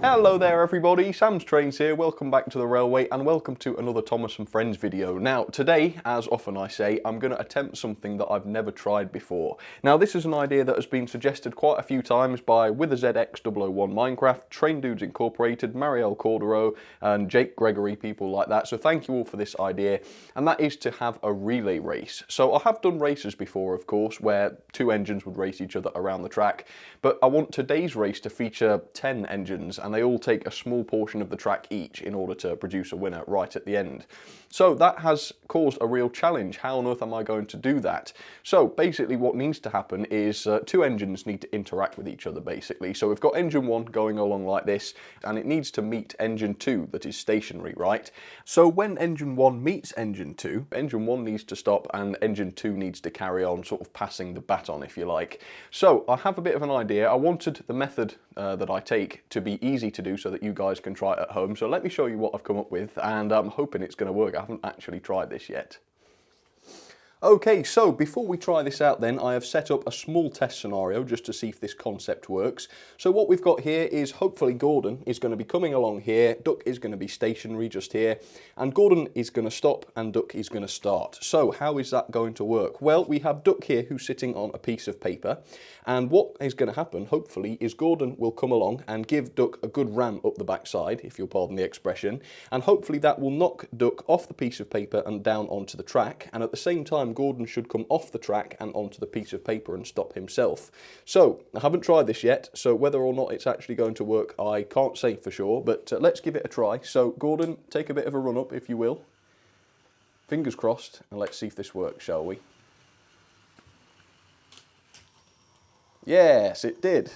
Hello there everybody, Sam's Trains here, welcome back to the railway and welcome to another Thomas and Friends video. Now today, as often I say, I'm going to attempt something that I've never tried before. Now this is an idea that has been suggested quite a few times by WithAZX001 Minecraft, Train Dudes Incorporated, Marielle Cordero and Jake Gregory, people like that. So thank you all for this idea, and that is to have a relay race. So I have done races before of course, where two engines would race each other around the track, but I want today's race to feature 10 engines and they all take a small portion of the track each in order to produce a winner right at the end. So that has caused a real challenge. How on earth am I going to do that? So basically what needs to happen is two engines need to interact with each other basically. So we've got engine 1 going along like this and it needs to meet engine 2 that is stationary, right? So when engine 1 meets engine 2, engine 1 needs to stop and engine 2 needs to carry on, sort of passing the baton if you like. So I have a bit of an idea. I wanted the method that I take to be easy to do so that you guys can try it at home. So let me show you what I've come up with and I'm hoping it's going to work. I haven't actually tried this yet. Okay, so before we try this out then, I have set up a small test scenario just to see if this concept works. So what we've got here is hopefully Gordon is going to be coming along here, Duck is going to be stationary just here, and Gordon is going to stop and Duck is going to start. So how is that going to work? Well, we have Duck here who's sitting on a piece of paper, and what is going to happen, hopefully, is Gordon will come along and give Duck a good ram up the backside, if you'll pardon the expression, and hopefully that will knock Duck off the piece of paper and down onto the track, and at the same time Gordon should come off the track and onto the piece of paper and stop himself. So, I haven't tried this yet, so whether or not it's actually going to work, I can't say for sure, but let's give it a try. So, Gordon, take a bit of a run up, if you will. Fingers crossed, and let's see if this works, shall we? Yes, it did.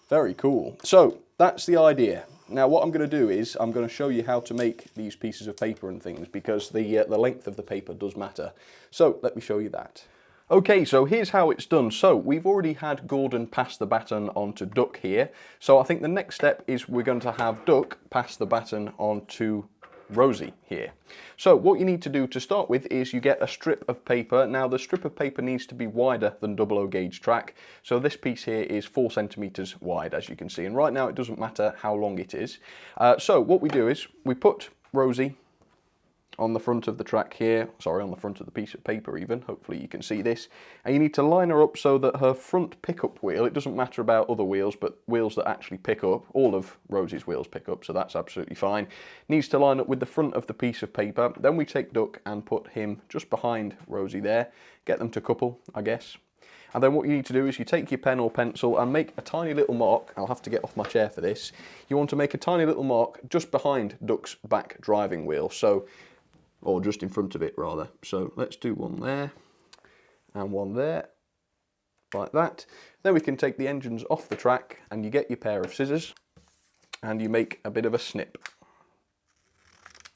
Very cool. So, that's the idea. Now what I'm going to do is I'm going to show you how to make these pieces of paper and things because the length of the paper does matter. So let me show you that. Okay, so here's how it's done. So we've already had Gordon pass the baton on to Duck here. So I think the next step is we're going to have Duck pass the baton on to Rosie here. So what you need to do to start with is you get a strip of paper. Now the strip of paper needs to be wider than 00 gauge track. So this piece here is 4 centimeters wide, as you can see. And right now it doesn't matter how long it is. So what we do is we put Rosie on the front of the track here, sorry, on the front of the piece of paper even, hopefully you can see this, and you need to line her up so that her front pickup wheel, it doesn't matter about other wheels, but wheels that actually pick up, all of Rosie's wheels pick up, so that's absolutely fine, needs to line up with the front of the piece of paper. Then we take Duck and put him just behind Rosie there, get them to couple, I guess. And then what you need to do is you take your pen or pencil and make a tiny little mark. I'll have to get off my chair for this. You want to make a tiny little mark just behind Duck's back driving wheel, so, or just in front of it rather. So let's do one there and one there, like that. Then we can take the engines off the track and you get your pair of scissors and you make a bit of a snip.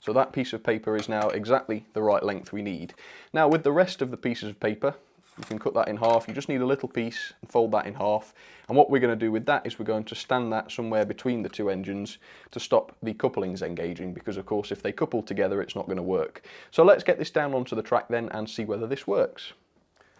So that piece of paper is now exactly the right length we need. Now with the rest of the pieces of paper, you can cut that in half. You just need a little piece and fold that in half. And what we're going to do with that is we're going to stand that somewhere between the two engines to stop the couplings engaging, because of course if they couple together it's not going to work. So let's get this down onto the track then and see whether this works.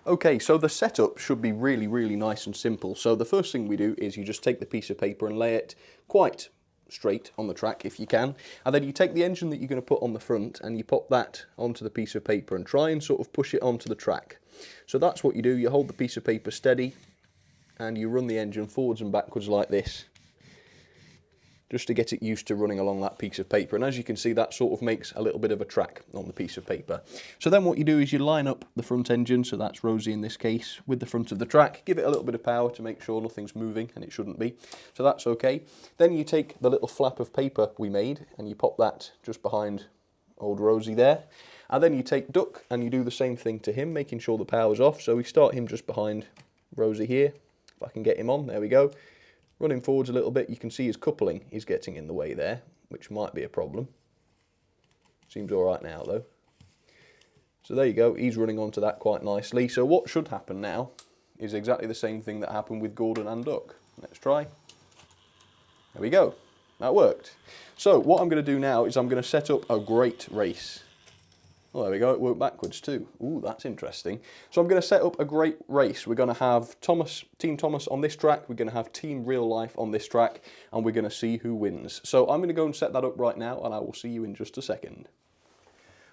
Okay, so the setup should be really nice and simple. So the first thing we do is you just take the piece of paper and lay it quite straight on the track if you can, and then you take the engine that you're going to put on the front and you pop that onto the piece of paper and try and sort of push it onto the track. So that's what you do. You hold the piece of paper steady and you run the engine forwards and backwards like this, just to get it used to running along that piece of paper. And as you can see, that sort of makes a little bit of a track on the piece of paper. So then what you do is you line up the front engine, so that's Rosie in this case, with the front of the track, give it a little bit of power to make sure nothing's moving, and it shouldn't be. So that's okay. Then you take the little flap of paper we made and you pop that just behind old Rosie there. And then you take Duck and you do the same thing to him, making sure the power's off. So we start him just behind Rosie here. If I can get him on, there we go. Running forwards a little bit, you can see his coupling is getting in the way there, which might be a problem. Seems all right now though. So there you go, he's running onto that quite nicely. So what should happen now is exactly the same thing that happened with Gordon and Duck. Let's try. There we go, that worked. So what I'm going to do now is I'm going to set up a great race. Well, there we go, it worked backwards too. Ooh, that's interesting. So I'm going to set up a great race. We're going to have Team Thomas on this track, we're going to have Team Real Life on this track, and we're going to see who wins. So I'm going to go and set that up right now, and I will see you in just a second.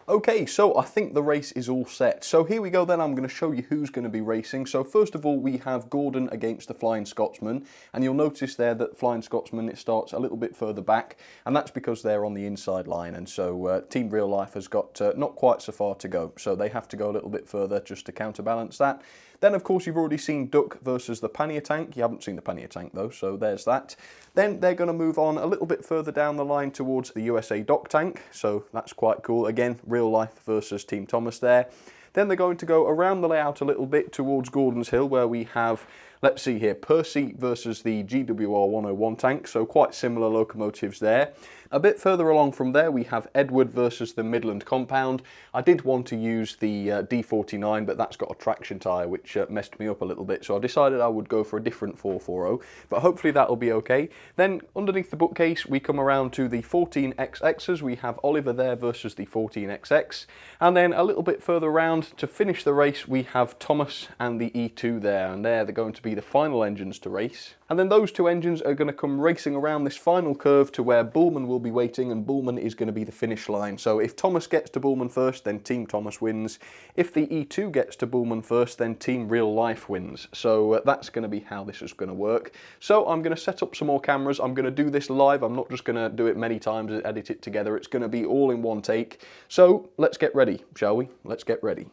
Okay, so I think the race is all set. So here we go then, I'm going to show you who's going to be racing. So first of all, we have Gordon against the Flying Scotsman, and you'll notice there that Flying Scotsman, it starts a little bit further back, and that's because they're on the inside line, and so Team Real Life has got not quite so far to go, so they have to go a little bit further just to counterbalance that. Then, of course, you've already seen Duck versus the Pannier Tank. You haven't seen the Pannier Tank, though, so there's that. Then they're going to move on a little bit further down the line towards the USA Dock Tank, so that's quite cool. Again, Real Life versus Team Thomas there. Then they're going to go around the layout a little bit towards Gordon's Hill, where we have, let's see here, Percy versus the GWR 101 tank, so quite similar locomotives there. A bit further along from there, we have Edward versus the Midland Compound. I did want to use the D49, but that's got a traction tyre, which messed me up a little bit, so I decided I would go for a different 440, but hopefully that'll be okay. Then, underneath the bookcase, we come around to the 14XXs. We have Oliver there versus the 14XX, and then a little bit further around, to finish the race, we have Thomas and the E2 there, and they're going to be the final engines to race. And then those two engines are going to come racing around this final curve to where Bullman will be waiting, and Bullman is going to be the finish line. So if Thomas gets to Bullman first, then Team Thomas wins. If the E2 gets to Bullman first, then Team Real Life wins. So that's going to be how this is going to work. So I'm going to set up some more cameras. I'm going to do this live. I'm not just going to do it many times and edit it together. It's going to be all in one take. So let's get ready, shall we? Let's get ready.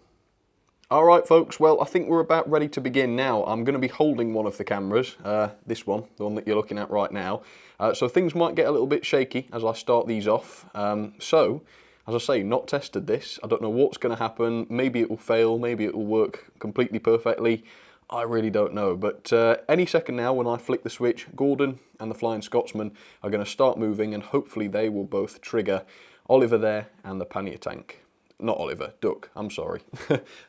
Alright folks, well I think we're about ready to begin now. I'm going to be holding one of the cameras, this one, the one that you're looking at right now. So things might get a little bit shaky as I start these off. So, as I say, not tested this. I don't know what's going to happen. Maybe it will fail, maybe it will work completely perfectly. I really don't know, but any second now when I flick the switch, Gordon and the Flying Scotsman are going to start moving, and hopefully they will both trigger Oliver there and the Pannier Tank. Not Oliver, Duck, I'm sorry.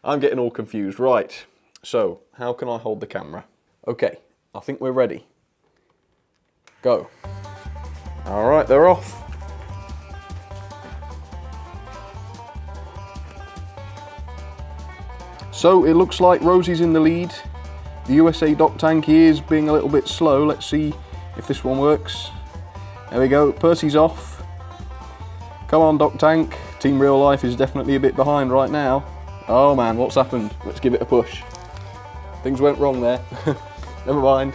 I'm getting all confused. Right, so how can I hold the camera? Okay, I think we're ready. Go. All right, they're off. So it looks like Rosie's in the lead. The USA Dock Tank is being a little bit slow. Let's see if this one works. There we go, Percy's off. Come on, Dock Tank. Team Real Life is definitely a bit behind right now. Oh man, what's happened? Let's give it a push. Things went wrong there. Never mind.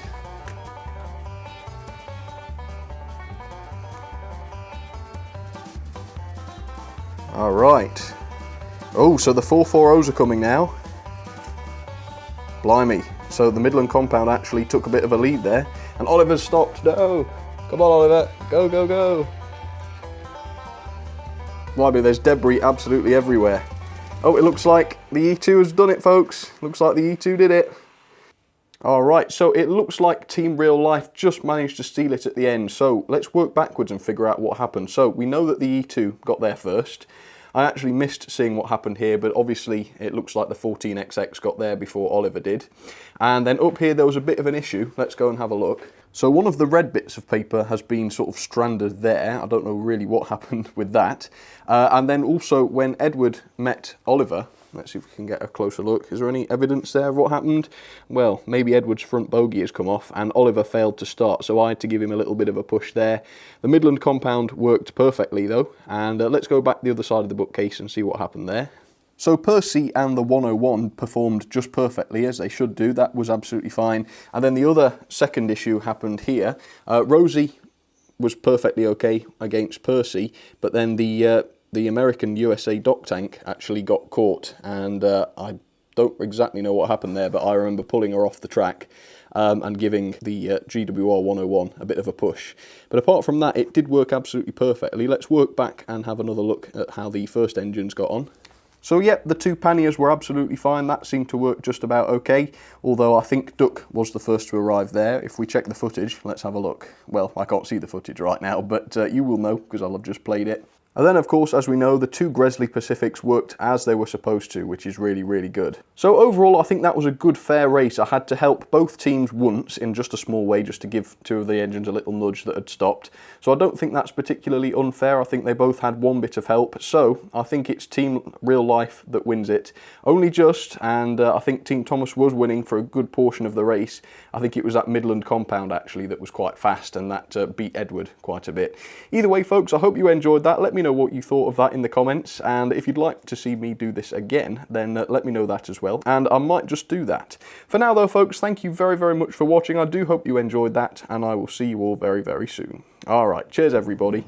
All right. Oh, so the 440s are coming now. Blimey. So the Midland Compound actually took a bit of a lead there. And Oliver's stopped. No. Come on, Oliver. Go, go, go. Blimey, there's debris absolutely everywhere. Oh, it looks like the E2 has done it, folks. Looks like the E2 did it. All right, so it looks like Team Real Life just managed to steal it at the end. So let's work backwards and figure out what happened. So we know that the E2 got there first. I actually missed seeing what happened here, but obviously it looks like the 14XX got there before Oliver did. And then up here there was a bit of an issue. Let's go and have a look. So one of the red bits of paper has been sort of stranded there. I don't know really what happened with that. And then also when Edward met Oliver, let's see if we can get a closer look. Is there any evidence there of what happened? Well, maybe Edward's front bogie has come off and Oliver failed to start, so I had to give him a little bit of a push there. The Midland Compound worked perfectly though, and let's go back the other side of the bookcase and see what happened there. So Percy and the 101 performed just perfectly, as they should do. That was absolutely fine. And then the other second issue happened here. Rosie was perfectly okay against Percy, but then the American USA Dock Tank actually got caught, and I don't exactly know what happened there, but I remember pulling her off the track and giving the GWR 101 a bit of a push. But apart from that, it did work absolutely perfectly. Let's work back and have another look at how the first engines got on. So yep, the two panniers were absolutely fine. That seemed to work just about okay, although I think Duck was the first to arrive there. If we check the footage, let's have a look. Well, I can't see the footage right now, but you will know because I'll have just played it. And then, of course, as we know, the two Gresley Pacifics worked as they were supposed to, which is really, really good. So overall, I think that was a good, fair race. I had to help both teams once in just a small way, just to give two of the engines a little nudge that had stopped. So I don't think that's particularly unfair. I think they both had one bit of help. So I think it's Team Real Life that wins it. Only just, and I think Team Thomas was winning for a good portion of the race. I think it was that Midland compound, actually, that was quite fast, and that beat Edward quite a bit. Either way, folks, I hope you enjoyed that. Let me know what you thought of that in the comments, and if you'd like to see me do this again, then let me know that as well, and I might just do that. For now though, folks, thank you very, very much for watching. I do hope you enjoyed that, and I will see you all very, very soon. Alright, cheers everybody.